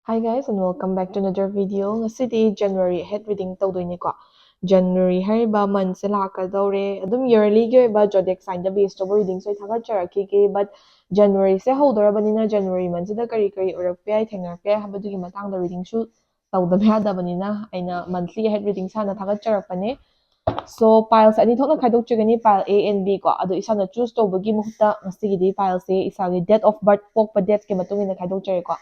Hi guys and welcome back to another video. Ngasidi January head reading tawdoini ko. January hariba month se lakadore adum yearly gi ba zodiac sign da base to reading so thaga charaki ki but January se hawdarabanina January month se da kari urakpe ai thengna pe habadugi matang da reading shu tawda bya da banina aina monthly head reading sana thaga charakpane. So piles ani thokna khaidok chigani pile A and B ko adu isana choose tawbagi muhta ngasigi di pile se isagi date of birth pokpa date ke matungina khaidok chare ko.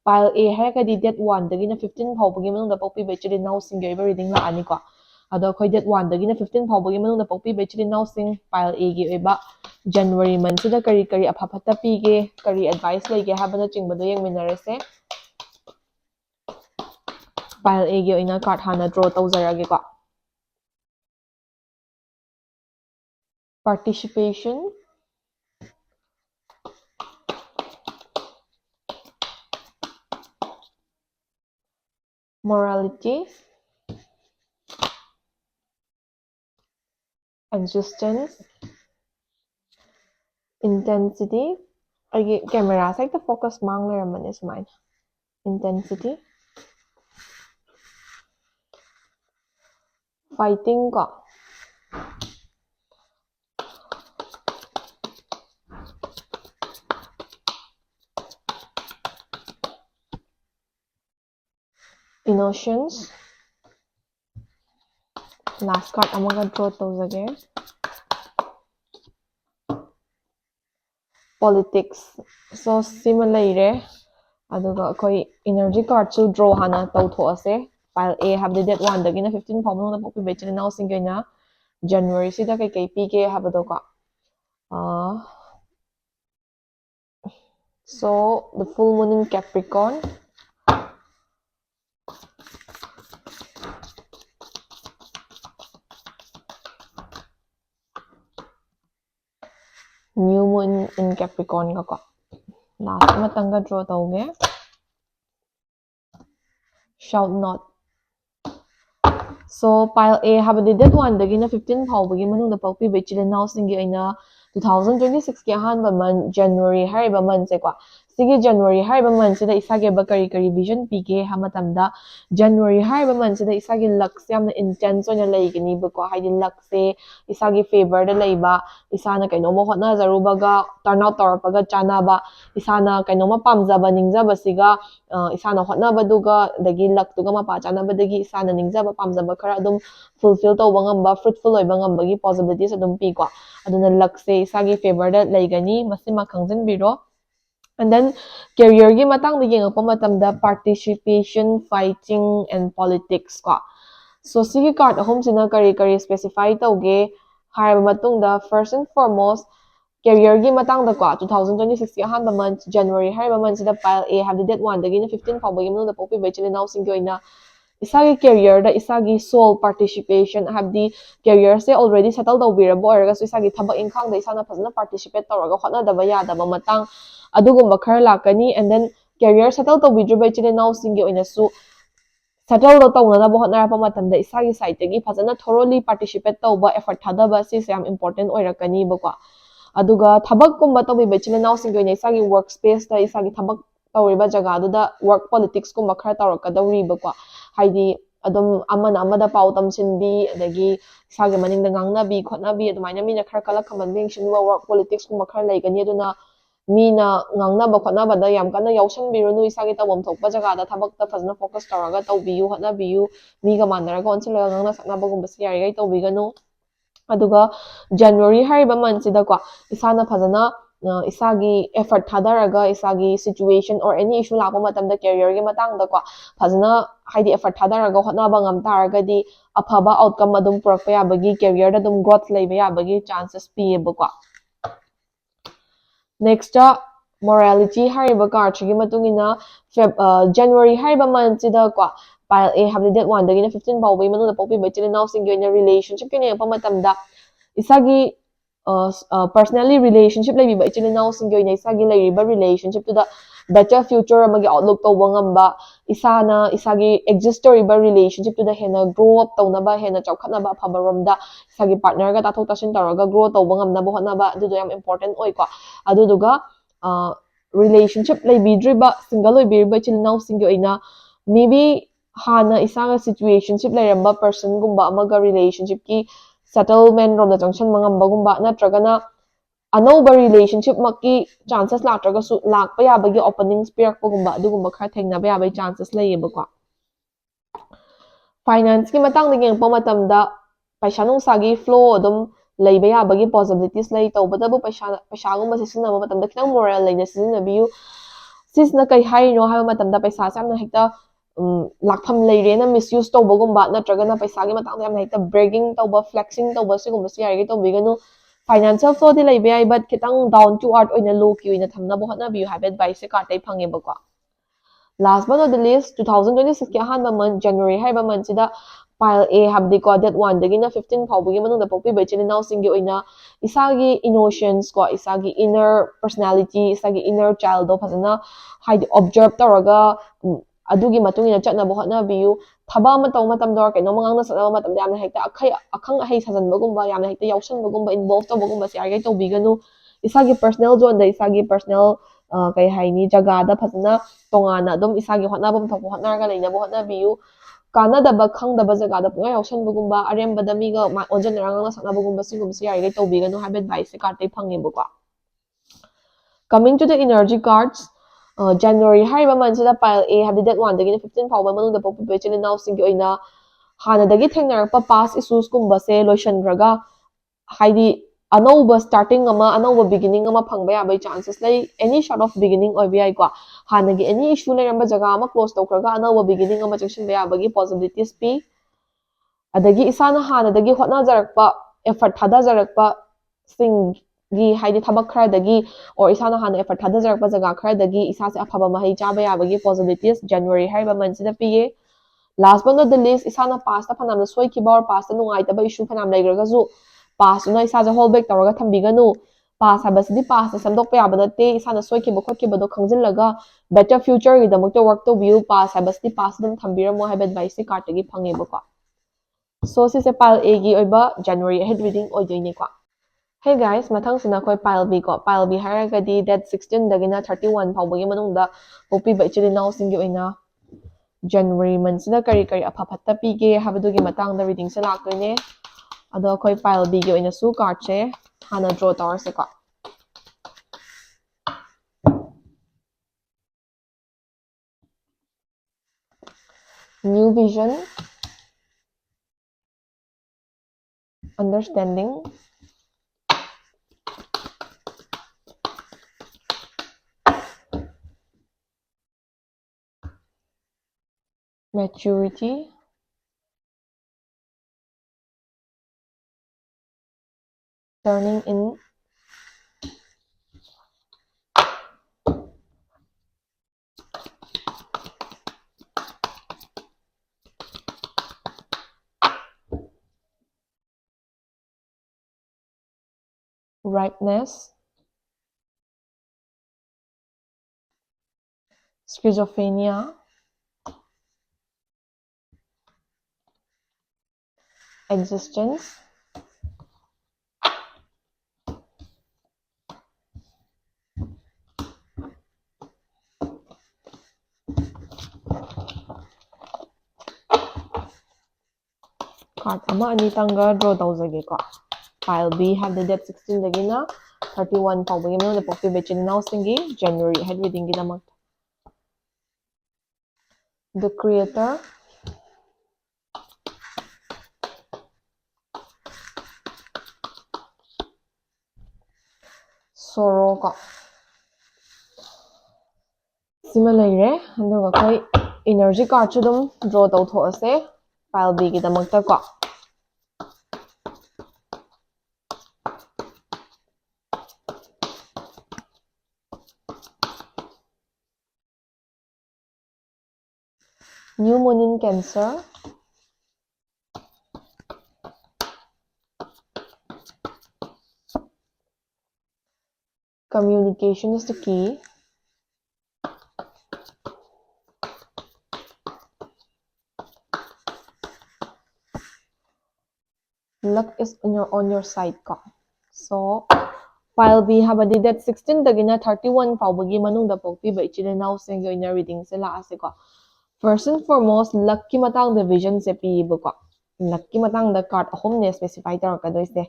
Pile A hairkadi date 1 dagina 15 phawbagi manungda pokpi bechili now sing gi reading la ani ko ado khoi date 1 dagina 15 phawbagi manungda pokpi bechili now sing pile A gi oiba January month sida kari aphapata pige kari advice lege habana chingbado yengminarese pile A gi oina card hana draw tawjarage ko participation, morality, existence, intensity. Aigi camera sa ita focus mang lermane sumain. Intensity, fighting ko. Emotions. Last card amaga draw tawjage. Politics. So similar aduga koi energy card chu draw hana tawtho ase. Pile A have the date 1 dagina 15 phawmang na pokpi bechili now singena January sida kai pige habado ko. So the full moon in Capricorn, new moon in Capricorn ka ko. Last matanga draw tawge. Shout not. So pile A have the date 1 dagina 15 phawbagi manungda pokpi bechili now singi aina 2026 ki ahanba month January hariba month se ko sigi January hariba month sida isage ba kari vision pige hamatamda January hariba month sida isage luck se yamna intense oina leigani ba ko haidi luck se isage favor da leiba isana kaino mo hotna zarubaga turn out tawrapaga chanaba isana kaino ma pamjaba ningjaba siga isana hotna baduga dagi luck tuga mapa chanaba dagi isana ningjaba pamjaba khara adum fulfill tawba ngamba fruitful oiba ngambagi possibilities adum pi ko aduna luck se isagi favor da leigani masima khangjanbiro. And then career gi matang da yengakpa matamda participation, fighting and politics ko. So sigi card ahum sina kari specify tawge harba matungda first and foremost career gi matang da ko 2026 ki ahanba month January harba month sida pile A have the date 1 dagina 15 phawbagi manungda pokpi bechili now singgi oina isagi career da isagi sole participation have the career se already settle tawbirabo oiraga so isagi thabak inkhang da isana phajana participate tawraga hotnadaba yadaba matang adugumba khara lakani and then career settle tawbidriba ichile now singi oina su settle tawnanaba hotnarapa matamda isagi side tagi phajana thoroughly participate tawba effort thadaba si se am important oirakani bako aduga thabak kumba tawbiba ichile now singi oina isagi workspace da isagi thabak tawriba jaga aduda work politics kumba khara tawrakadawribako haidi adum amana amada pau tamsinbi adagi isagi maningda ngangnabi khotnabi adumaina mina khara kala khamanbing shinwa work politics kumba khara leigani aduna mina ngangnaba khotnabada yam kana yawsanbirunu isagi tawbam thokpa jagada thabakta fajna focus tawraga tawbiyu hotnabiyu miga manaraga onsilaga ngangna saknabagumba siyarigai tawbiganu aduga January hariba month sida ko isana fajana isagi effort thadaraga isagi situation or any issue lakpa matamda career gi matangda ko fajana haidi effort thadaraga hotnaba ngam taragadi aphaba outcome adum purakpa yabagi career da dum growth leiba yabagi chances piyeba ko. Next morality hariba card gi matungina January hariba month sida ko pile A have the date 1 dagina 15 phawbagi manungda pokpi bechili now singi oina relationship kini pa matamda isagi personally relationship leibiba ichili now singi oina isagi leiriba relationship to the better future amagi outlook tawba ngamba isana isagi exist toriba relationship to the hena grow up tawnaba hena chawkhatnaba phabaromda isagi partner ga tathok tasin tawraga grow tawba ngamnaba hotnaba adudo yam important oi ko aduduga relationship leibidriba single oibiriba chilnau singi oina maybe hana isaga situationship leiramba person gumba amaga relationship ki settlement rom da junction mangamba gumba natragana anauba relationship makki chances latragasu lakpa yabagi openings pirakpa gumba adugumba khara thengnaba yabai chances layeba ko finance ki matang ngeng pa matamda paisa nungsagi flow adum leiba yabagi possibilities lay tawbadabu paisa gumba sisinaba matamda khitang moral leina sisinabiyu sisna kai haino haba matamda paisa samna hekta lakpham leirena misuse tawbagumba natragana paisa gi matang yamna hekta bragging tawba flexing tawba sigumba si yarigi tawbiganu financial flow di leiba yai but khitang down to earth oina low ki oina thamnaba hotnabiyu haba advice se card tai phangeba ko last but not the least 2026 ki ahanba month January haiba month sida pile A habdi ko that 1 dagina 15 phawbagi manungda pokpi bechini now singi oina isagi emotions ko isagi inner personality isagi inner child do phasana haidi observe tawraga adugi matungina chatna bohna biyu thaba ma taw matam dor ke no mangna sa matam yamna hekta akhai akhang ahai sajan bagumba yamna hekta yausan bagumba involve to bagumba si argai to biganu isagi personal zone da isagi personal kai haini jaga da phasana tongana dum isagi hotnabam thok hotnarga leina bohna biyu kanadaba khangdaba jagada punga yausanbagumba arembada miga onjanaranga saknabagumba sigumsi yarige tawbiganu haba advice card tai phangeba coming to the energy cards January hariba monthsida pile A habdi that 1 dagina 15 phawba manungda pokpi bechini now singi oina hanadagi thengnarakpa past issues kumba se loishangraga haidi anauba starting ama anauba beginning ama phangba yabai chances lay any sort of beginning oiba yai ko hanagi any issue leiramba jaga ama close tawkhraga anauba beginning ama chechinba yabagi possibilities pi adagi isana hanadagi hotnajarakpa effort thadajarakpa singi haidi thabak kharadagi or isana hana effort thadajarakpa jaga kharadagi isase afaba mahai chaba yabagi possibilities January haiba month sida piye last but not the least isana past ta phanamna soikiba or past ta nungaitaba issue phanam laigragasu past na isa hold back tawraga thambiganu past habasidi past samdokpa yaba nate isana soikiba khotkiba do khangjillaga better future gi damakta work to view past habasidi past dum thambiramo haiba advice card gi phangeba ko so sise pile A gi oiba January ahead reading oidoini ko hey guys mathang sina koi pile B ko pile B haragadi that 16 dagina 31 phawbagi manungda popi ba ichili now singi oina January month sina kari kari apha phatta pige habadugi matangda reading se laktoine ado koi pile B gi oina su card se hana draw tawar se ko new vision understanding maturity turning in ripeness schizophrenia existence card ama ani tanga draw tawjage ko pile B have the date 16 dagina 31 phawbagi manungda pokpi bechini now singi January ahead reading gi damak the creator sorrow ko sima leire aduga koi energy card chu dum draw tawthose pile B gi damakta ko new moon in Cancer communication is the key luck is on your side ko so Pile B habadi date 16 dagina 31 faubagi manungda pokpiba ichil inausing yoina reading se laaseko. First and foremost, luck ki matang the vision se piibako. Luck ki matang the card ahomne specify tawakadoise.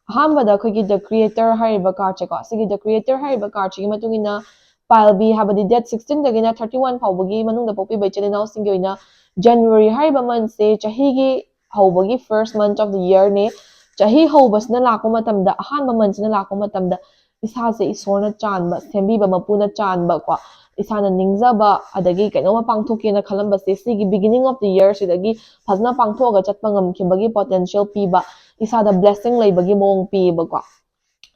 Ahambada akhoi the creator hariba card cheko. Sige the creator hariba card chigi matungina pile B habadi date 16 dagina 31 faubagi manungda pokpiba ichil inausing yoina January hariba month se chahigi haubagi first month of the year ne chahi haubasna lakpa matamda ahanba month na lakpa matamda isa se isorna chanba sembiba mapuna chanba kwa isana ningzaba adagi kainoma pangthokena khalamba se sigi beginning of the year sidagi phazna pangthoga chatpa ngamkhibagi potential piba isada blessing leibagi mong piba kwa.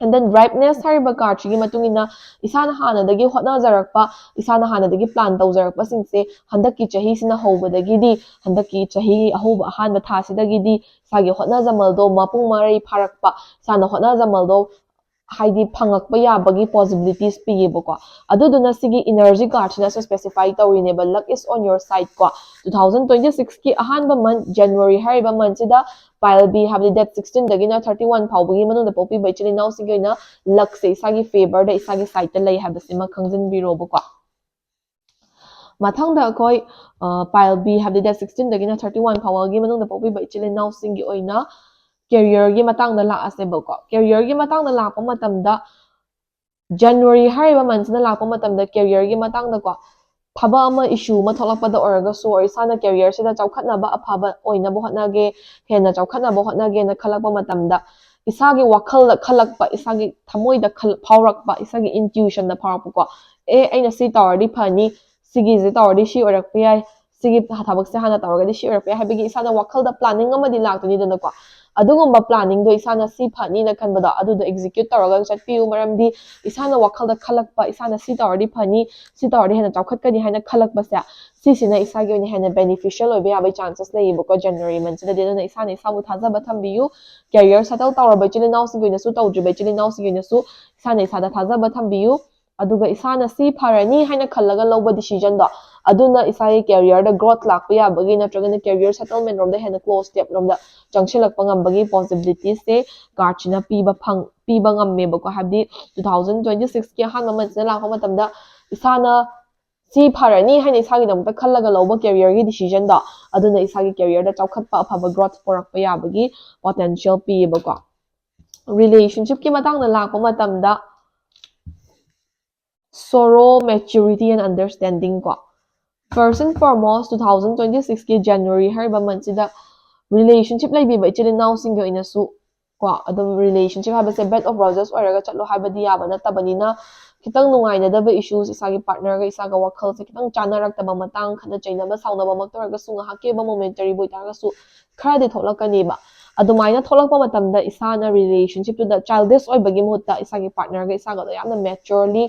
And then ripeness hariba card chigi matungina isana hanadagi hotnajarakpa isana hanadagi plan tawjarakpa singse handaki chahi sina hobadagi di handaki chahi ahoba ahanba thasidagi di sagi hotnajamaldo mapung marai pharakpa sana hotnajamaldo haidi phangakpa yabagi possibilities piyebako aduduna sigi energy card na so specify tawineba luck is on your side ko 2026 ki ahanba month January hariba month sida pile B have the date 16 dagina 31 faubagi manung da popi bai chili now sigina luck se isagi favor da isagi side ta lay habasima khangjin biro bako mathang da koi pile B have the date 16 dagina 31 faubagi manung da popi bai chili now singi oina career gi matang da la ase bako career gi matang da la pa matamda January hariba month na la pa matamda career gi matang da ko phaba ama issue ma tholakpa da oraga so or isana career sida chawkhatna ba aphaba oina bo hotnage hena chawkhatna bo hotnage na khalakpa matamda isagi wakhal da khalakpa isagi thamoi da phaurakpa isagi intuition da phaurakpa ko aina si tawrdi phani sigi je tawrdi shi orakpa yai sigi thabak se hana tawrga di shi orakpa yai habigi isana wakhal da planning amadi laktuni dana ko adugumba planning do isana si phani na khanbada adu do execute tawraga chatpiu maramdi isana wakhal da khalakpa isana si tawrdi phani si tawrdi hena chawkhatkani haina khalakpa sa sisina isagi oni hena beneficial oibe yabai chances leibo ko January month da dena isana isabu thajaba thambiu career settle tawraba chili now sigina su tawjuba chili now sigina su isana isada thajaba thambiu aduga isana si pharani haina khallaga loba decision da aduna isai career da growth lakpa yabagi natragana career settlement rom da hena close step rom da jangshilakpa ngambagi possibilities se garchina piba ngamme bako habdi 2026 ki hanma month na lakpa matamda isana si pharani haina isagi damta khallaga loba career gi decision da aduna isagi career da chawkhatpa aphaba growth porakpa yabagi potential pi bako relationship ki matang na lakpa matamda sorrow maturity and understanding ko first and foremost 2026 ki January hariba month sida relationship laibiba ichili now singo inasu ko adum relationship habase bed of roses oraga chatlo habadi yaba natabanina kitang nungaina daba issues isagi partner ga isaga wakhal se kitang chanarak taba matang khana chainaba saunaba maktoraga sunga hakeba momentary boitaraga su kharadi tholakani ba adumaina tholakpa matamda isana relationship to the childish oibagi muhutta isagi partner ga isaga yamna maturely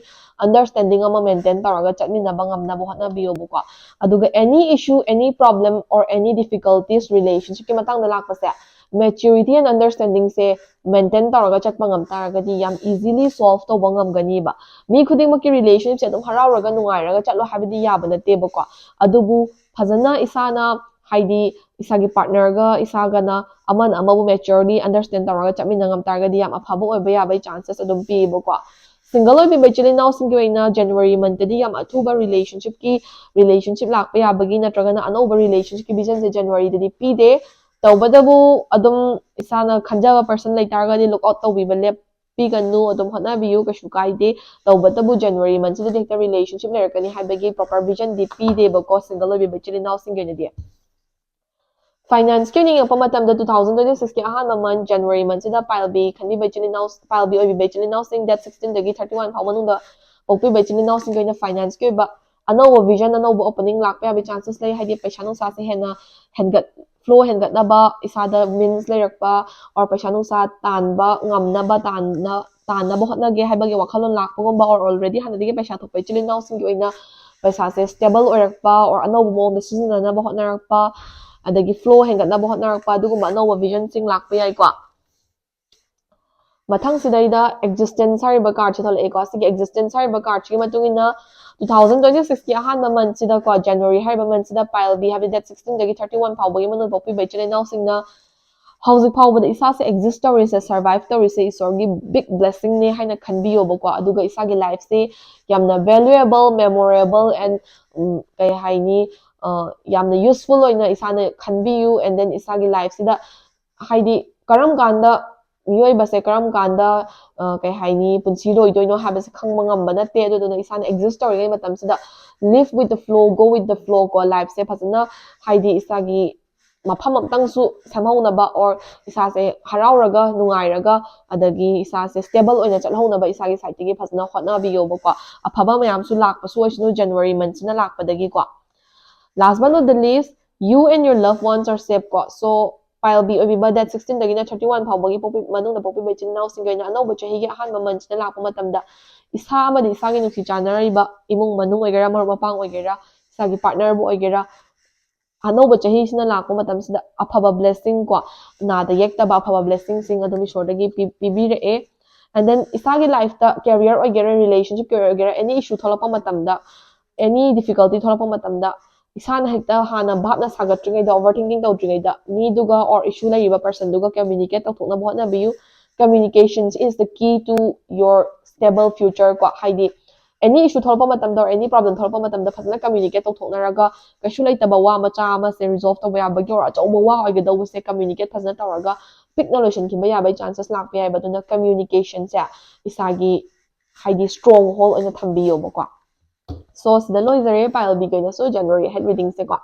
understanding ama maintain taraga chatminaba ngamna bo hatna biyo buko aduga any issue any problem or any difficulties relationship ki matangda lakpase maturity and understanding se maintain taraga chatpa ngam taragadi yam easily solve to bangam gani ba mi khuding maki relationship se dum harauraga nungairaga chatlo habidi yaba na te bako adubu phajana isana haidi isagi partner ga isaga na aman amabu maturely understand taraga chatminna ngam taragadi yam aphaba oiba yabai chances adum pi bako single oibi bachili now single ina January month di yam athuba relationship lakpa yabagi natraga na anoba relationship ki vision se January di pi de tawbadabu adum isana khanjaba person lai taragadi look out tawbiba lep pi ganu adum hotna biu kashu kaide tawbadabu January month di hekta relationship lerakani habagi proper vision di pi de bako single oibi bachili now single di finance ki ning pa matam da 2026 ki ahan month January month sida pile B khani bachili now pile B oibi bachili now sing that 16 dagi 31 how manung da okpi bachili now sing goina finance ki ba anoba vision anoba opening lakpa yabi chances lay haidi paisa nung sa se hena hengat flow hengat na ba isada means layrakpa or paisa nung sa tan ba ngam na ba tan na ba hotna ge haibagi wakhalon lakpa gomba or already hanadigi paisa thok bachili now sing goina paisa se stable oirakpa or anoba mo decision na ba hotna rakpa adagi flow hengat na bahot narakpa adugumba anoba vision sing lakpa yai ko mathang sidaida existence hariba card chithol e ko sigi existence hariba card chi matungina 2026 ki ahan month sida ko January hariba month sida pile B have that 16 dagi 31 phawbagi manu bokpi bechile now sing na ꯍꯧꯖꯤꯛ ꯐꯥꯎꯕꯗ ꯏꯁꯥꯁꯦ Axis ꯇꯧꯔꯤꯁꯦ survive ꯇꯧꯔꯤꯁꯦ ꯏꯁꯣꯔꯒꯤ big ꯕ꯭ꯂꯦꯁꯤꯡꯅꯦ ꯍꯥꯏꯅ ꯈꯟꯕꯤꯌꯣꯕꯀꯣ ꯑꯗꯨꯒ ꯏꯁꯥꯒꯤ ꯂꯥꯏꯐꯁꯦ ꯌꯥꯝꯅ ꯚꯦꯂꯨꯑꯦꯕꯜ ꯃꯦꯃꯣꯔꯦꯕꯜ ꯑꯦꯟ ꯀꯩ ꯍꯥꯏꯅꯤ ꯌꯥꯝꯅ ꯌꯨꯁꯐꯨꯜ ꯑꯣꯏꯅ ꯏꯁꯥꯅ ꯈꯟꯕꯤꯌꯨ ꯑꯦꯟ ꯗꯦꯟ ꯏꯁꯥꯒꯤ ꯂꯥꯏꯐꯁꯤꯗ ꯍꯥꯏꯗꯤ ꯀꯔꯝ ꯀꯥꯟꯗ ꯃꯤꯑꯣꯏꯕꯁꯦ ꯀꯔꯝ ꯀꯥꯟꯗ ꯀꯩ ꯍꯥꯏꯅꯤ ꯄꯨꯟꯁꯤ ꯂꯣꯏꯗꯣꯏꯅꯣ ꯍꯥꯏꯕꯁꯦ ꯈꯪꯕ ꯉꯝꯕ ꯅꯠꯇꯦ ꯑꯗꯨꯗꯨꯅ ꯏꯁꯥꯅ ꯑꯦꯛꯖꯤꯁ ꯇꯧꯔꯤꯉꯩ ꯃꯇꯝꯁꯤꯗ live with the flow go with the flow ꯀꯣ ꯂꯥꯏꯐꯁꯦ ꯐꯖꯅ ꯍꯥꯏꯗꯤ ꯏꯁꯥꯒꯤ ꯃꯐꯝ ꯑꯃꯇꯪꯁꯨ ꯁꯦꯝꯍꯧꯅꯕ ꯑꯣꯔ ꯏꯁꯥꯁꯦ ꯍꯔꯥꯎꯔꯒ ꯅꯨꯡꯉꯥꯏꯔꯒ ꯑꯗꯒꯤ ꯏꯁꯥꯁꯦ ꯁ꯭ꯇꯦꯕꯜ ꯑꯣꯏꯅ ꯆꯠꯍꯧꯅꯕ ꯏꯁꯥꯒꯤ ꯁꯥꯏꯠꯇꯒꯤ ꯐꯖꯅ ꯍꯣꯠꯅꯕꯤꯌꯣꯕꯀꯣ ꯑꯐꯕ ꯃꯌꯥꯝꯁꯨ ꯂꯥꯛꯄꯁꯨ ꯑꯣꯏꯁꯅꯨ January ꯃꯟꯠꯁꯤꯅ ꯂꯥꯛꯄꯗꯒꯤꯀꯣ last but not the least you and your loved ones are safe ꯀꯣ so ꯄꯥꯏꯜꯕꯤ ꯑꯣꯏꯕꯤꯕ ꯗꯦꯠ 16ꯗꯒꯤꯅ 31 ꯐꯥꯎꯕꯒꯤ ꯃꯅꯨꯡꯗ ꯄꯣꯛꯄꯤꯕ ꯏꯆꯤꯟ ꯏꯅꯥꯎꯁꯤꯡꯒꯤ ꯑꯣꯏꯅ ꯑꯅꯧꯕ ꯆꯍꯤꯒꯤ ꯑꯍꯥꯟꯕ ꯃꯟꯠꯁꯤꯗ ꯂꯥꯛꯄ ꯃꯇꯝꯗ ꯏꯁꯥ ꯑꯃꯗꯤ ꯏꯁꯥꯒꯤ ꯅꯨꯡꯁꯤ ꯆꯥꯟꯅꯔꯤꯕ ꯏꯃꯨꯡ ꯃꯅꯨꯡ ꯑꯣꯏꯒꯦꯔꯥ ꯃꯔꯨꯞ ꯃꯄꯥꯡ ꯑꯣꯏꯒꯦꯔꯥ ꯏꯁꯥꯒꯤ ꯄꯥꯔꯠꯅꯔꯕꯨ ꯑꯣꯏꯒꯦꯔꯥ ꯑꯅꯧꯕ ꯆꯍꯤꯁꯤꯅ ꯂꯥꯛꯄ ꯃꯇꯝꯁꯤꯗ ꯑꯐꯕ ꯕ꯭ꯂꯦꯁꯤꯡ ꯀꯣ ꯅꯥꯗ ꯌꯦꯛꯇꯕ ꯑꯐꯕ ꯕ꯭ꯂꯦꯁꯤꯡꯁꯤꯡ ꯑꯗꯨꯝ ꯏꯁꯣꯔꯗꯒꯤ ꯄꯤꯕꯤꯔꯛꯑꯦ and then ꯏꯁꯥꯒꯤ ꯂꯥꯏꯐꯇ ꯀꯦꯔꯤꯌꯔ ꯑꯣꯏꯒꯦꯔꯥ ꯔꯤꯂꯦꯁꯟꯁꯤꯞ ꯀꯦꯔꯤꯌꯔ ꯑꯣꯏꯒꯦꯔꯥ ꯑꯦꯅꯤ ꯏꯁꯨ ꯊꯣꯛꯂꯛꯄ ꯃꯇꯝꯗ ꯑꯦꯅꯤ ꯗꯤꯐꯤꯀꯜꯇꯤ ꯊꯣꯛꯂꯛꯄ ꯃꯇꯝꯗ ꯏꯁꯥꯅ ꯍꯦꯛꯇ ꯍꯥꯟꯅ ꯚꯥꯞꯅ ꯁꯥꯒꯠꯇ꯭ꯔꯤꯉꯩꯗ ꯑꯣꯚꯔ ꯊꯤꯡꯀꯤꯡ ꯇꯧꯗ꯭ꯔꯤꯉꯩꯗ ꯃꯤꯗꯨꯒ ꯑꯣꯔ ꯏꯁꯨ ꯂꯩꯔꯤꯕ ꯄꯔꯁꯟꯗꯨꯒ ꯀꯝꯃ꯭ꯌꯨꯅꯤꯀꯦꯠ ꯇꯧꯊꯣꯛꯅꯕ ꯍꯣꯠꯅꯕꯤꯌꯨ communication is the key to your stable future ꯀꯣ ꯍꯥꯏꯗꯤ ꯑꯦꯅꯤ ꯏꯁꯨ ꯊꯣꯛꯂꯛꯄ ꯃꯇꯝꯗ ꯑꯦꯅꯤ ꯄ꯭ꯔꯣꯕ꯭ꯂꯦꯝ ꯊꯣꯛꯂꯛꯄ ꯃꯇꯝꯗ ꯐꯖꯅ ꯀꯝꯃ꯭ꯌꯨꯅꯤꯀꯦꯠ ꯇꯧꯊꯣꯛꯅꯔꯒ ꯀꯩꯁꯨ ꯂꯩꯇꯕ ꯋꯥ ꯃꯆꯥ ꯑꯃꯁꯦ ꯔꯤꯖꯣꯜቭ ꯇꯧꯕ ꯌꯥꯕꯒꯤ ꯑꯣꯔ ꯑꯆꯧꯕ ꯋꯥ ꯑꯣꯏꯒꯗꯧꯕꯁꯦ ꯀꯝꯃ꯭ꯌꯨꯅꯤꯀꯦꯠ ꯐꯖꯅ ꯇꯧꯔꯒ ꯄꯤꯛꯅ ꯂꯣꯏꯁꯤꯟꯈꯤꯕ ꯌꯥꯕꯒꯤ ꯆꯥꯟꯁꯦꯁ ꯂꯥꯛꯄ ꯌꯥꯏꯕ ꯑꯗꯨꯅ ꯀꯝꯃ꯭ꯌꯨꯅꯤꯀꯦꯁꯟꯁꯦ ꯏꯁꯥꯒꯤ ꯍꯥꯏꯗꯤ ꯁ꯭ꯇ꯭ꯔꯣꯡ ꯍꯣꯜ ꯑꯣꯏꯅ ꯊꯝꯕꯤꯌꯣꯕꯀꯣ ꯁꯣ ꯁꯤꯗ ꯂꯣꯏꯖꯔꯦ ꯄꯥꯏꯜꯕꯤꯒꯤ ꯑꯣꯏꯅꯁꯨ ꯖꯅꯋꯥꯔꯤ ꯍꯦꯠ ꯔꯤꯗꯤꯡꯁꯦꯀꯣ